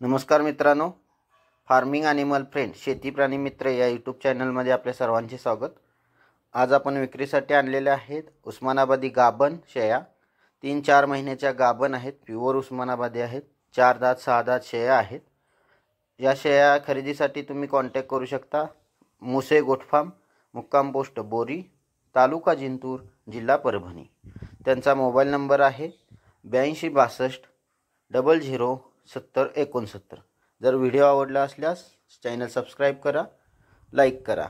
नमस्कार मित्रांनो, farming animal friend शेती प्राणी मित्र या यूट्यूब चॅनलमध्ये आपल्या सर्वांचे स्वागत। आज आपण विक्रीसाठी आणलेले आहेत उस्मानाबादी गाभण शेळ्या। 3-4 महिन्याच्या गाभण आहेत, प्युअर उस्मानाबादी आहेत। 4 दात 6 दात शेळ्या आहेत। या शेळ्या खरेदीसाठी तुम्ही कॉन्टॅक्ट करू शकता। मुसे गोट फार्म, मुक्काम पोस्ट बोरी, तालुका जिंतूर, जिल्हा परभणी। त्यांचा मोबाईल नंबर आहे 8262 00 70 69। जर व्हिडिओ आवडला असल्यास चॅनल सबस्क्राईब करा, लाईक करा।